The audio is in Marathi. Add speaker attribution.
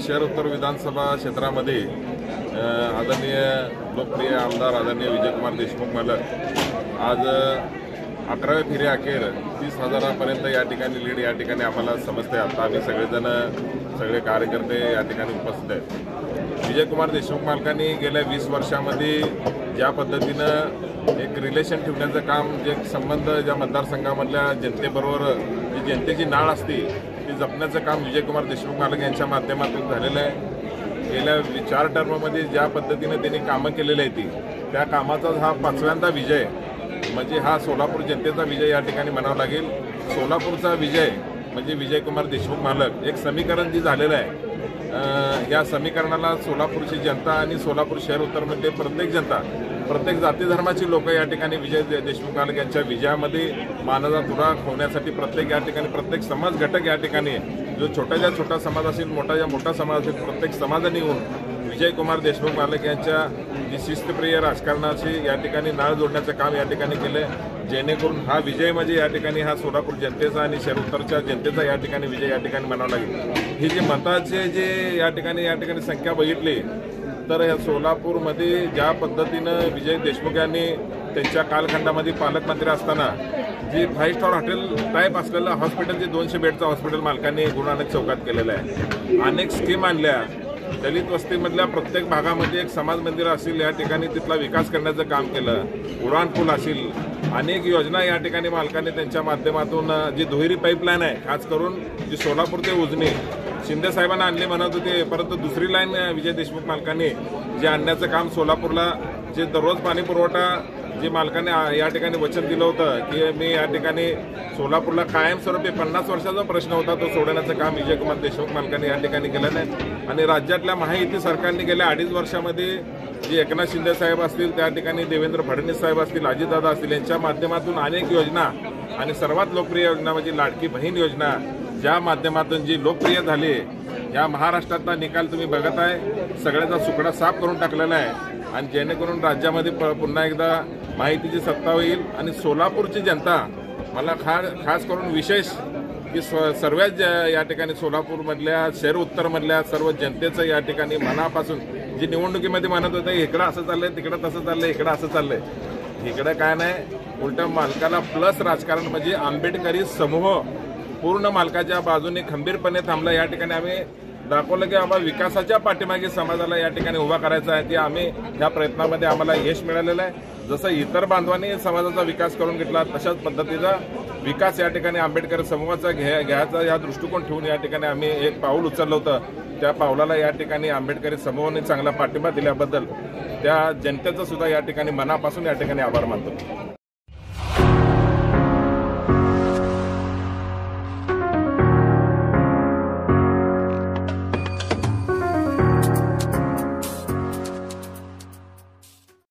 Speaker 1: शहर उत्तर विधानसभा क्षेत्रामध्ये आदरणीय लोकप्रिय आमदार आदरणीय विजयकुमार देशमुख मालक आज 11व्या फेरी अखेर 30,000पर्यंत या ठिकाणी लीड या ठिकाणी आम्हाला समजते। आता आम्ही सगळे कार्यकर्ते या ठिकाणी उपस्थित आहेत। विजयकुमार देशमुख मालकांनी गेल्या 20 वर्षांमध्ये ज्या पद्धतीनं एक रिलेशन ठेवण्याचं काम, जे संबंध ज्या मतदारसंघामधल्या जनतेबरोबर जी जनतेची नाळ असते ती जपण्याचं काम विजयकुमार देशमुख मालक यांच्या माध्यमातून झालेलं आहे। गेल्या 4 टर्ममध्ये ज्या पद्धतीने त्यांनी कामं केलेली आहेत त्या कामाचा हा 5व्यांदा विजय, म्हणजे हा सोलापूर जनतेचा विजय या ठिकाणी म्हणावा लागेल। सोलापूरचा विजय म्हणजे विजयकुमार देशमुख मालक एक समीकरण जे झालेलं आहे, या समीकरणाला सोलापूरची जनता आणि सोलापूर शहर उत्तरमध्ये प्रत्येक जनता, प्रत्येक जाती धर्माची लोक या ठिकाणी विजय देशमुख मालक यांच्या विजयामध्ये मानाचा तुरा होण्यासाठी प्रत्येक या ठिकाणी प्रत्येक समाज घटक या ठिकाणी, जो छोट्याच्या छोटा समाज असेल, मोठाच्या मोठा समाज असेल, प्रत्येक समाजाने येऊन विजयकुमार देशमुख मालक यांच्या जी शिस्तप्रिय राजकारणाची या ठिकाणी नाळ जोडण्याचं काम या ठिकाणी केलं, जेणेकरून हा विजय म्हणजे या ठिकाणी हा सोलापूर जनतेचा आणि शहर उत्तरच्या जनतेचा या ठिकाणी विजय या ठिकाणी म्हणावा लागेल। ही जी मताचे जे या ठिकाणी संख्या बघितली तर या सोलापूरमध्ये ज्या पद्धतीनं विजय देशमुख यांनी त्यांच्या कालखंडामध्ये पालकमंत्री असताना जी 5 स्टार हॉटेल टाईप असलेलं हॉस्पिटल, जे 200 बेडचं हॉस्पिटल मालकांनी गुरु नानक चौकात केलेलं आहे। अनेक स्कीम आणल्या, दलित वस्तीमधल्या प्रत्येक भागामध्ये एक समाज मंदिर असेल, या ठिकाणी तिथला विकास करण्याचं काम केलं, उडान पूल असेल, अनेक योजना या ठिकाणी मालकांनी त्यांच्या माध्यमातून, जी दुहेरी पाईपलाईन आहे खास करून जी सोलापूर ते उजनी शिंदे साहेबांना आणली म्हणत होते, परंतु दुसरी लाईन विजय देशमुख मालकांनी जे आणण्याचं काम सोलापूरला, जे दररोज पाणी पुरवठा जे मालकाने या ठिकाणी वचन दिलं होतं की मी या ठिकाणी सोलापूरला कायमस्वरूपी 50 वर्षाचा प्रश्न होता तो सोडवण्याचं काम विजयकुमार देशमुख मालकांनी या ठिकाणी केलं आहे। आणि राज्यातल्या महायुती सरकारने गेल्या 2.5 वर्षामध्ये जे एकनाथ शिंदे साहेब असतील, त्या ठिकाणी देवेंद्र फडणवीस साहेब असतील, अजितदादा असतील, यांच्या माध्यमातून अनेक योजना आणि सर्वात लोकप्रिय योजना म्हणजे लाडकी बहीण योजना, ज्या माध्यमातून जी लोकप्रिय झाली, या महाराष्ट्रातला निकाल तुम्ही बघत आहे, सगळ्याचा सुकडा साफ करून टाकलेला आहे। आणि जेणेकरून राज्यामध्ये पुन्हा एकदा माहितीची सत्ता होईल आणि सोलापूरची जनता, मला खास करून विशेष की सर्वच या ठिकाणी सोलापूरमधल्या शहर उत्तरमधल्या सर्व जनतेचं या ठिकाणी मनापासून जी निवडणुकीमध्ये म्हणत होते इकडं असं चाललंय, तिकडं तसं चाललंय, इकडं असं चाललंय, इकडं काय नाही, उलट मालकाला प्लस राजकारण म्हणजे आंबेडकरी समूह पूर्ण मालकाच्या बाजूने खंबीरपणे थांबला। या ठिकाणी आम्ही दाखवलं की बाबा विकासाच्या पाठीमागे समाजाला या ठिकाणी उभा करायचा आहे, ते आम्ही या प्रयत्नामध्ये आम्हाला यश मिळालेलं आहे। जसं इतर बांधवांनी समाजाचा विकास करून घेतला तशाच पद्धतीचा विकास या ठिकाणी आंबेडकर समूहाचा घ्यायचा या दृष्टिकोन ठेवून या ठिकाणी आम्ही एक पाऊल उचललं होतं। त्या पावलाला या ठिकाणी आंबेडकरी समूहाने चांगला पाठिंबा दिल्याबद्दल त्या जनतेचं सुद्धा या ठिकाणी मनापासून या ठिकाणी आभार मानतो।